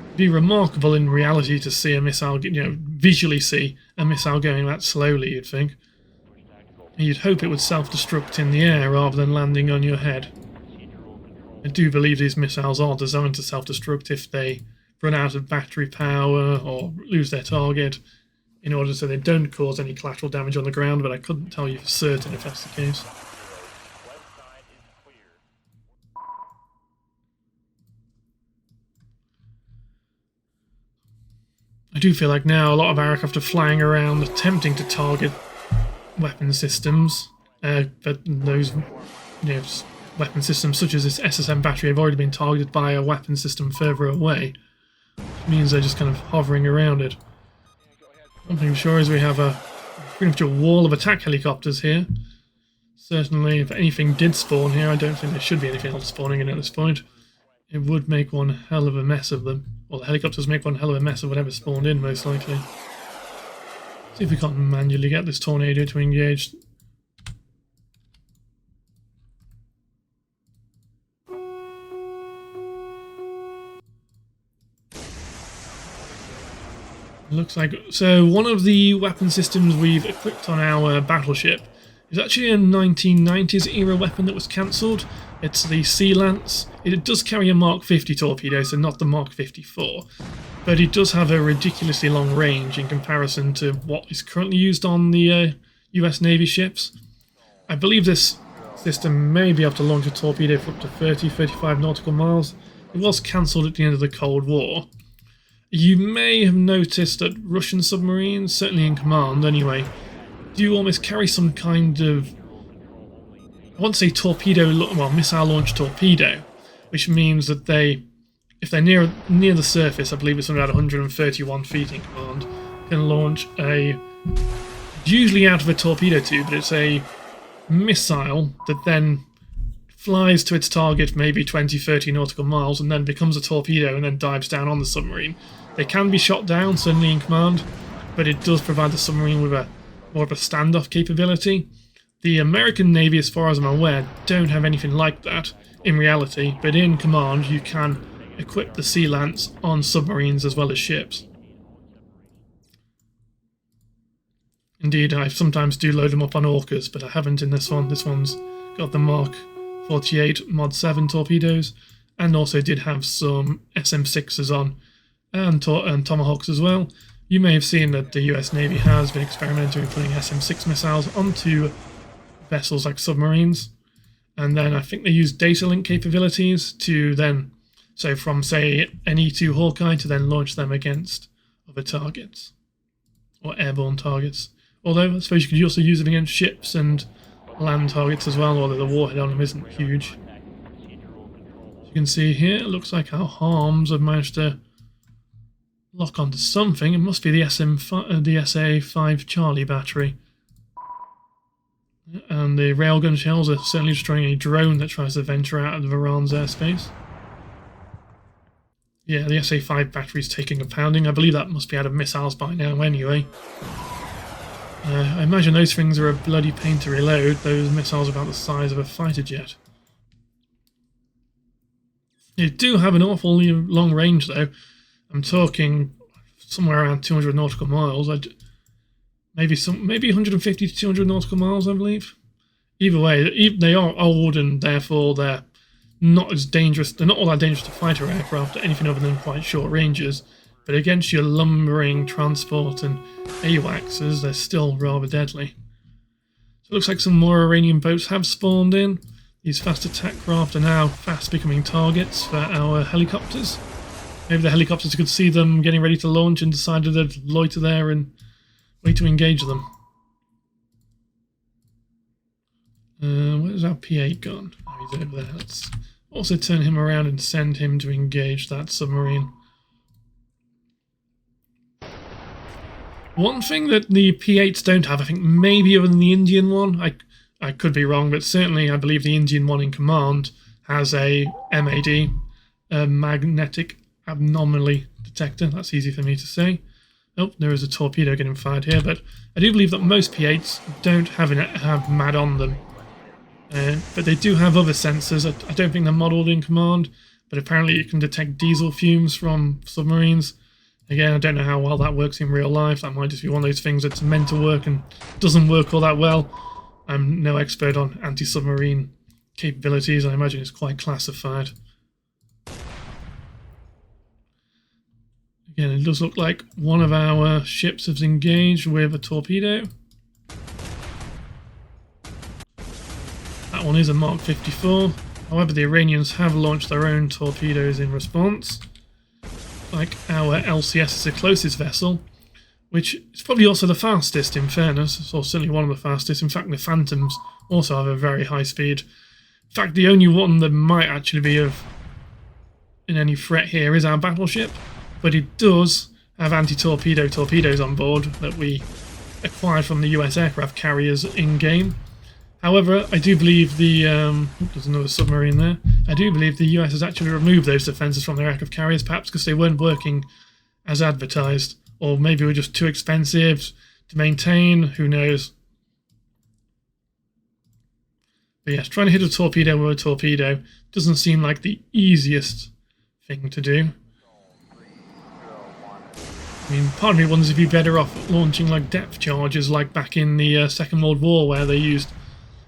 It'd be remarkable in reality to see a missile, visually see a missile going that slowly, you'd think. You'd hope it would self-destruct in the air rather than landing on your head. I do believe these missiles are designed to self-destruct if they run out of battery power or lose their target, in order so they don't cause any collateral damage on the ground, but I couldn't tell you for certain if that's the case. I do feel like now a lot of aircraft are flying around attempting to target weapon systems, but those weapon systems such as this SSM battery have already been targeted by a weapon system further away, which means they're just kind of hovering around it. One thing I'm sure is we have pretty much a wall of attack helicopters here. Certainly if anything did spawn here, I don't think there should be anything else spawning in at this point. It would make one hell of a mess of them. Well, the helicopters make one hell of a mess of whatever spawned in, most likely. See if we can't manually get this tornado to engage. Looks like... So, one of the weapon systems we've equipped on our battleship is actually a 1990s era weapon that was cancelled. It's the Sea Lance. It does carry a Mark 50 torpedo, so not the Mark 54. But it does have a ridiculously long range in comparison to what is currently used on the US Navy ships. I believe this system may be able to launch a torpedo for up to 30-35 nautical miles. It was cancelled at the end of the Cold War. You may have noticed that Russian submarines, certainly in command anyway, do almost carry some kind of, I want to say missile launch torpedo, which means that if they're near the surface, I believe it's about 131 feet in command, can launch usually out of a torpedo tube, but it's a missile that then flies to its target maybe 20-30 nautical miles and then becomes a torpedo and then dives down on the submarine. They can be shot down, certainly in command, but it does provide the submarine with more of a standoff capability. The American Navy, as far as I'm aware, don't have anything like that in reality, but in command you can equip the Sea Lance on submarines as well as ships. Indeed, I sometimes do load them up on Orcas, but I haven't in this one. This one's got the Mark 48 Mod 7 torpedoes, and also did have some SM6s on, and Tomahawks as well. You may have seen that the US Navy has been experimenting with putting SM6 missiles onto vessels like submarines, and then I think they use data link capabilities to then, so from say an E2 Hawkeye to then launch them against other targets, or airborne targets. Although I suppose you could also use them against ships and land targets as well, although the warhead on them isn't huge. As you can see here, it looks like our harms have managed to lock onto something. It must be the SA-5 Charlie battery. And the railgun shells are certainly destroying a drone that tries to venture out of Iran's airspace. Yeah, the SA-5 battery's taking a pounding. I believe that must be out of missiles by now anyway. I imagine those things are a bloody pain to reload. Those missiles are about the size of a fighter jet. They do have an awfully long range, though. I'm talking somewhere around 200 nautical miles. Maybe 150 to 200 nautical miles, I believe. Either way, they are old and therefore they're not as dangerous. They're not all that dangerous to fighter aircraft at anything other than quite short ranges. But against your lumbering transport and AWACSs, they're still rather deadly. So it looks like some more Iranian boats have spawned in. These fast attack craft are now fast becoming targets for our helicopters. Maybe the helicopters could see them getting ready to launch and decided to loiter there and wait to engage them. Where's our P8 gone? Oh, he's over there. Let's also turn him around and send him to engage that submarine. One thing that the P8s don't have, I think maybe other than the Indian one, I could be wrong, but certainly I believe the Indian one in command has a MAD, a magnetic anomaly detector. That's easy for me to say. Oh, there is a torpedo getting fired here, but I do believe that most P8s don't have MAD on them. But they do have other sensors. I don't think they're modelled in command, but apparently you can detect diesel fumes from submarines. Again, I don't know how well that works in real life. That might just be one of those things that's meant to work and doesn't work all that well. I'm no expert on anti-submarine capabilities. I imagine it's quite classified. Again, it does look like one of our ships has engaged with a torpedo. That one is a Mark 54. However, the Iranians have launched their own torpedoes in response. Like our LCS is the closest vessel, which is probably also the fastest in fairness, or certainly one of the fastest. In fact, the Phantoms also have a very high speed. In fact, the only one that might actually be in any threat here is our battleship, but it does have anti-torpedo torpedoes on board that we acquired from the US aircraft carriers in-game. However, I do believe there's another submarine there. I do believe the US has actually removed those defences from their aircraft carriers, perhaps because they weren't working as advertised, or maybe were just too expensive to maintain, who knows. But yes, trying to hit a torpedo with a torpedo doesn't seem like the easiest thing to do. I mean, part of me wonders if you'd be better off launching like depth charges like back in the Second World War, where they used,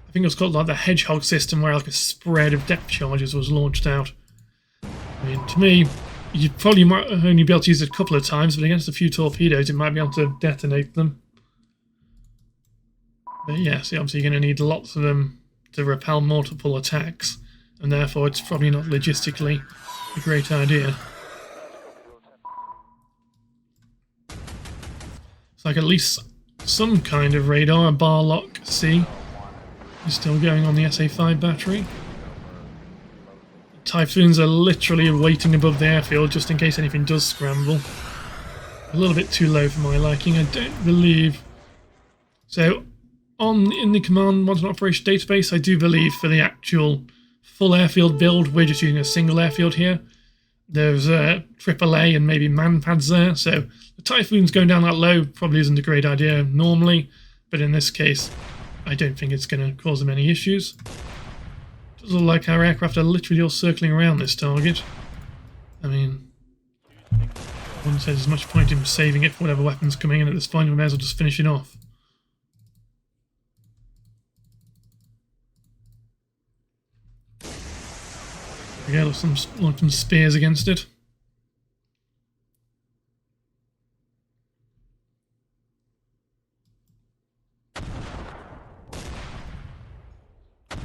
I think it was called like the Hedgehog system, where like a spread of depth charges was launched out. I mean, to me, you probably might only be able to use it a couple of times, but against a few torpedoes, it might be able to detonate them. But yes, obviously you're going to need lots of them to repel multiple attacks, and therefore it's probably not logistically a great idea. It's like at least some kind of radar, a bar lock C, is still going on the SA-5 battery. Typhoons are literally waiting above the airfield just in case anything does scramble. A little bit too low for my liking, I don't believe. So, in the Command Modern Operation database, I do believe for the actual full airfield build, we're just using a single airfield here. There's AAA and maybe man pads there, so the Typhoons going down that low probably isn't a great idea normally, but in this case, I don't think it's going to cause them any issues. It does look like our aircraft are literally all circling around this target. I mean, I wouldn't say there's much point in saving it for whatever weapon's coming in at this point, we may as well just finish it off. We got some spears against it.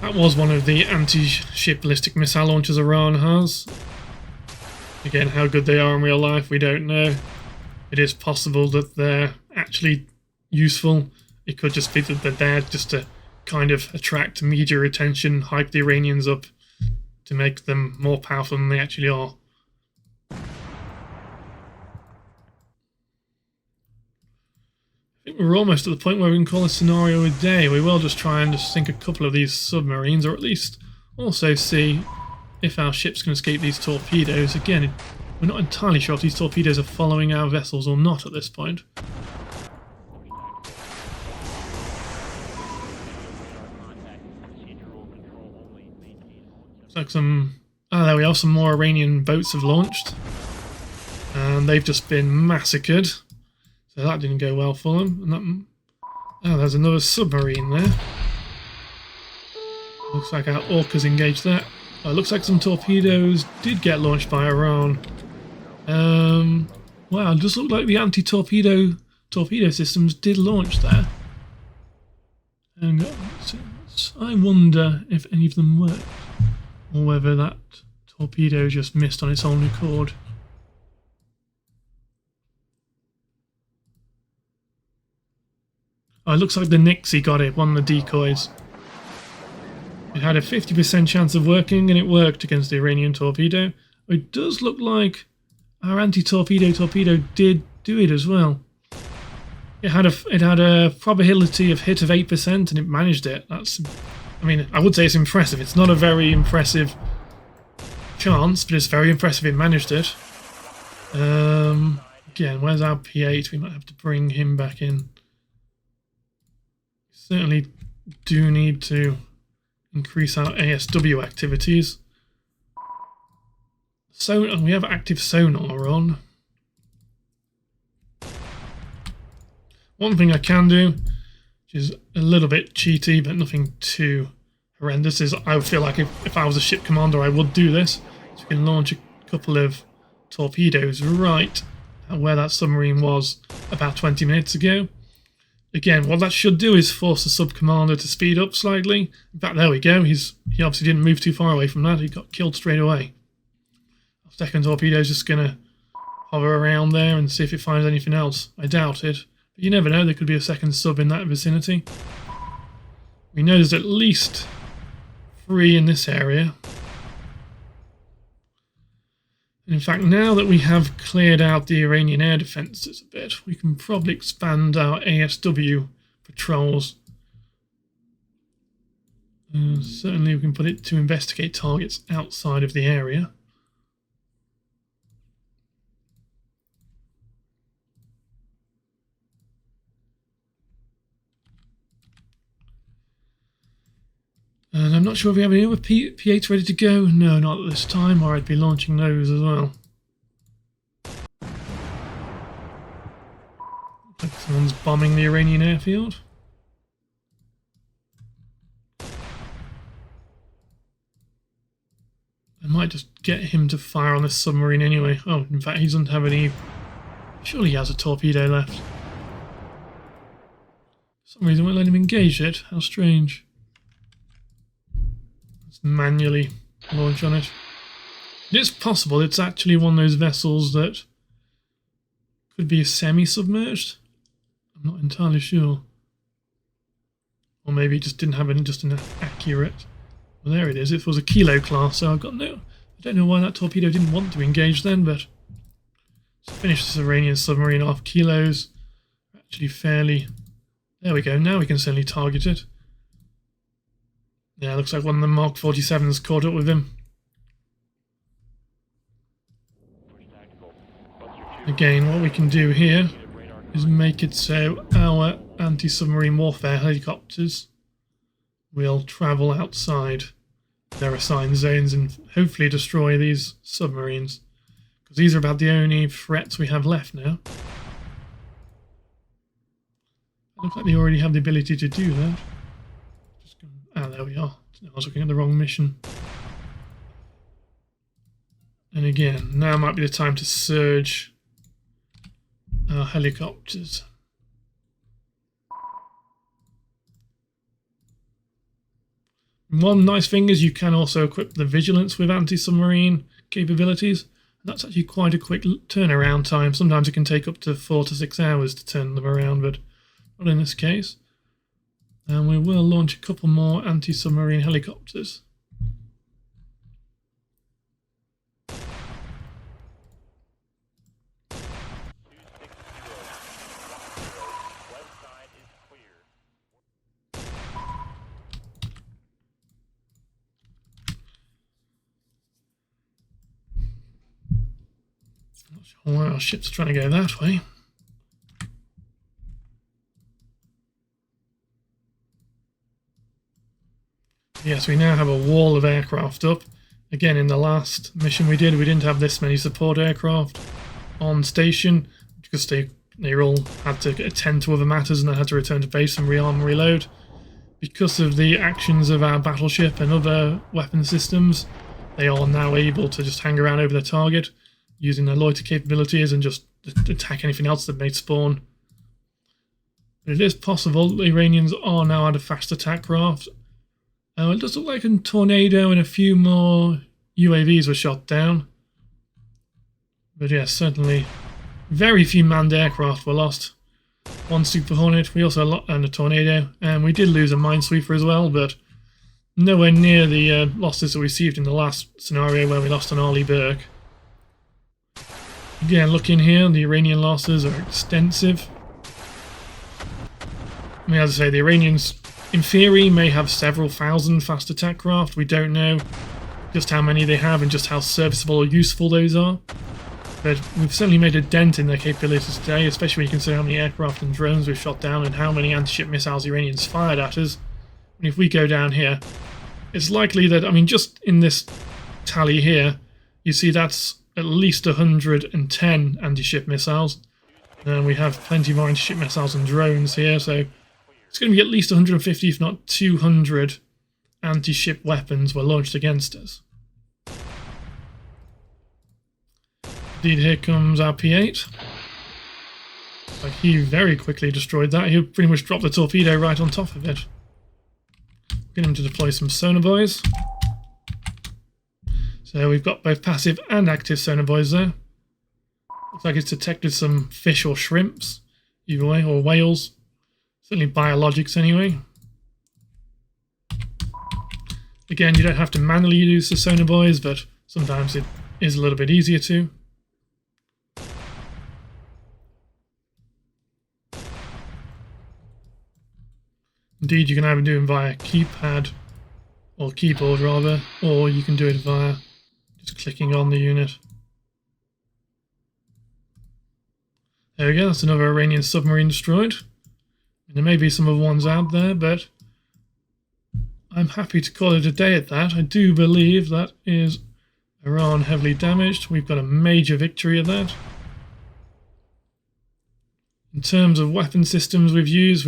That was one of the anti-ship ballistic missile launchers Iran has. Again, how good they are in real life, we don't know. It is possible that they're actually useful. It could just be that they're there just to kind of attract media attention, hype the Iranians up, to make them more powerful than they actually are. I think we're almost at the point where we can call a scenario a day. We will just try and just sink a couple of these submarines, or at least also see if our ships can escape these torpedoes. Again, we're not entirely sure if these torpedoes are following our vessels or not at this point. Like some Ah, there we are. Some more Iranian boats have launched. And they've just been massacred. So that didn't go well for them. And that, oh, there's another submarine there. Looks like our orcas engaged that. Oh, it looks like some torpedoes did get launched by Iran. Wow, it does look like the anti-torpedo systems did launch there. And I wonder if any of them worked, or whether that torpedo just missed on its own accord. Oh, it looks like the Nixie got it, one of the decoys. It had a 50% chance of working, and it worked against the Iranian torpedo. It does look like our anti-torpedo torpedo did do it as well. It had a probability of hit of 8%, and it managed it. That's, I mean, I would say it's impressive. It's not a very impressive chance, but it's very impressive it managed it. Again, where's our P8? We might have to bring him back in. Certainly do need to increase our ASW activities. So we have active sonar on. One thing I can do, which is a little bit cheaty but nothing too horrendous, is I would feel like if I was a ship commander I would do this. So we can launch a couple of torpedoes right at where that submarine was about 20 minutes ago. Again, what that should do is force the sub-commander to speed up slightly. In fact, there we go. He obviously didn't move too far away from that. He got killed straight away. Our second torpedo is just going to hover around there and see if it finds anything else. I doubt it. But you never know. There could be a second sub in that vicinity. We know there's at least 3 in this area. In fact, now that we have cleared out the Iranian air defences a bit, we can probably expand our ASW patrols. Certainly we can put it to investigate targets outside of the area. And I'm not sure if we have any other P8s ready to go. No, not at this time, or I'd be launching those as well. Looks like someone's bombing the Iranian airfield. I might just get him to fire on this submarine anyway. Oh, in fact, he doesn't have any... Surely he has a torpedo left. For some reason, won't let him engage it. How strange. Manually launch on it. It's possible it's actually one of those vessels that could be semi-submerged. I'm not entirely sure. Or maybe it just didn't have just an accurate... Well, there it is. It was a kilo class, so I've got no... I don't know why that torpedo didn't want to engage then, but... Let's finish this Iranian submarine off. Kilos are actually fairly... There we go. Now we can certainly target it. Yeah, looks like one of the Mark 47s caught up with him. Again, what we can do here is make it so our anti-submarine warfare helicopters will travel outside their assigned zones and hopefully destroy these submarines. Because these are about the only threats we have left now. It looks like they already have the ability to do that. Ah, there we are. I was looking at the wrong mission. And again, now might be the time to surge our helicopters. One nice thing is you can also equip the Vigilance with anti-submarine capabilities. And that's actually quite a quick turnaround time. Sometimes it can take up to 4 to 6 hours to turn them around, but not in this case. And we will launch a couple more anti-submarine helicopters. Not sure why our ships are trying to go that way. Yes, we now have a wall of aircraft up. Again, in the last mission we didn't have this many support aircraft on station because they all had to attend to other matters and they had to return to base and rearm and reload. Because of the actions of our battleship and other weapon systems, they are now able to just hang around over their target using their loiter capabilities and just attack anything else that may spawn. But it is possible the Iranians are now out of fast attack craft. It does look like a tornado and a few more UAVs were shot down. But yes, certainly very few manned aircraft were lost. One Super Hornet, we also and a tornado, and we did lose a minesweeper as well, but nowhere near the losses that we received in the last scenario where we lost an Arleigh Burke. Again, looking here, the Iranian losses are extensive. I mean, as I say, the Iranians, in theory, may have several thousand fast attack craft. We don't know just how many they have and just how serviceable or useful those are. But we've certainly made a dent in their capabilities today, especially when you consider how many aircraft and drones we've shot down and how many anti-ship missiles the Iranians fired at us. And if we go down here, it's likely that, I mean, just in this tally here, you see that's at least 110 anti-ship missiles. And we have plenty more anti-ship missiles and drones here, so it's going to be at least 150, if not 200 anti-ship weapons were launched against us. Indeed, here comes our P8. Like he very quickly destroyed that. He pretty much dropped the torpedo right on top of it. Get him to deploy some sonar buoys. So we've got both passive and active sonar buoys there. Looks like it's detected some fish or shrimps, either way, or whales. Certainly biologics anyway. Again, you don't have to manually use the sonar buoys, but sometimes it is a little bit easier to. Indeed, you can either do it via keypad, or keyboard rather, or you can do it via just clicking on the unit. There we go, that's another Iranian submarine destroyed. And there may be some other ones out there, but I'm happy to call it a day at that. I do believe that is Iran heavily damaged. We've got a major victory at that. In terms of weapon systems we've used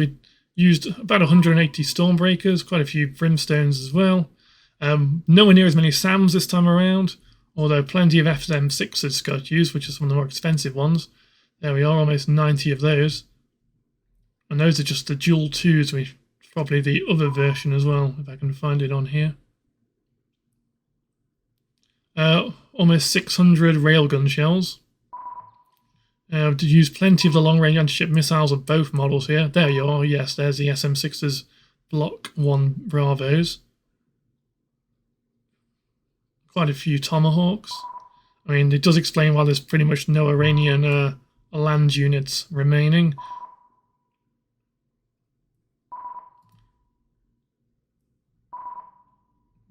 about 180 Stormbreakers, quite a few Brimstones as well. Nowhere near as many SAMs this time around, although plenty of FM6s got used, which are some of the more expensive ones. There we are, almost 90 of those. And those are just the dual 2s, probably the other version as well, if I can find it on here. Almost 600 railgun shells. To use plenty of the long-range anti-ship missiles of both models here. There you are, yes, there's the SM-6's Block 1 Bravos. Quite a few Tomahawks. I mean, it does explain why there's pretty much no Iranian land units remaining.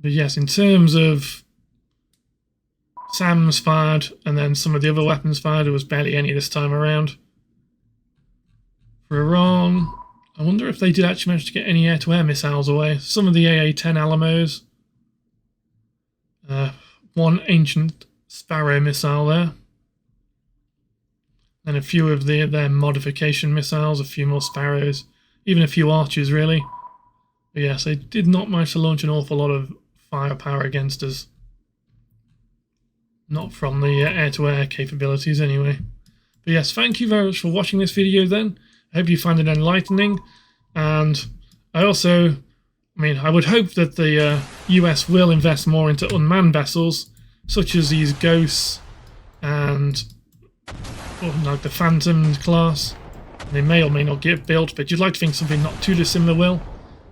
But yes, in terms of SAMs fired, and then some of the other weapons fired, there was barely any this time around. For Iran, I wonder if they did actually manage to get any air-to-air missiles away. Some of the AA-10 Alamos. One ancient Sparrow missile there. And a few of their modification missiles, a few more Sparrows, even a few Archers really. But yes, they did not manage to launch an awful lot of firepower against us. Not from the air-to-air capabilities anyway. But yes, thank you very much for watching this video then. I hope you find it enlightening. And I would hope that the US will invest more into unmanned vessels, such as these Ghosts and like the Phantom class. They may or may not get built, but you'd like to think something not too dissimilar will.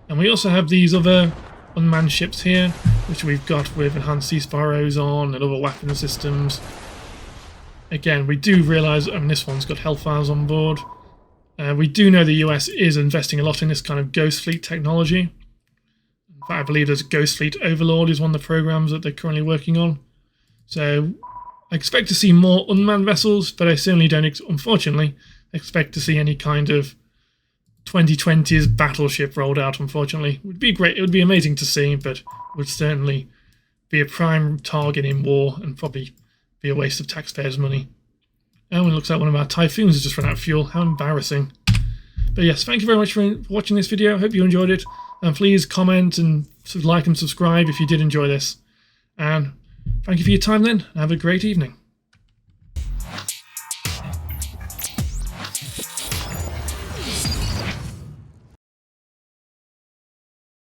And we also have these other unmanned ships here, which we've got with enhanced Sea Sparrows on and other weapon systems. Again, we do realise, I mean, this one's got Hellfires on board. We do know the US is investing a lot in this kind of Ghost Fleet technology. In fact, I believe there's Ghost Fleet Overlord is one of the programs that they're currently working on. So I expect to see more unmanned vessels, but I certainly don't, unfortunately, expect to see any kind of 2020s battleship rolled out, unfortunately. It would be great, it would be amazing to see, but would certainly be a prime target in war and probably be a waste of taxpayers' money. And it looks like one of our Typhoons has just run out of fuel. How embarrassing. But yes, thank you very much for watching this video. I hope you enjoyed it. And please comment and like and subscribe if you did enjoy this. And thank you for your time then, and have a great evening.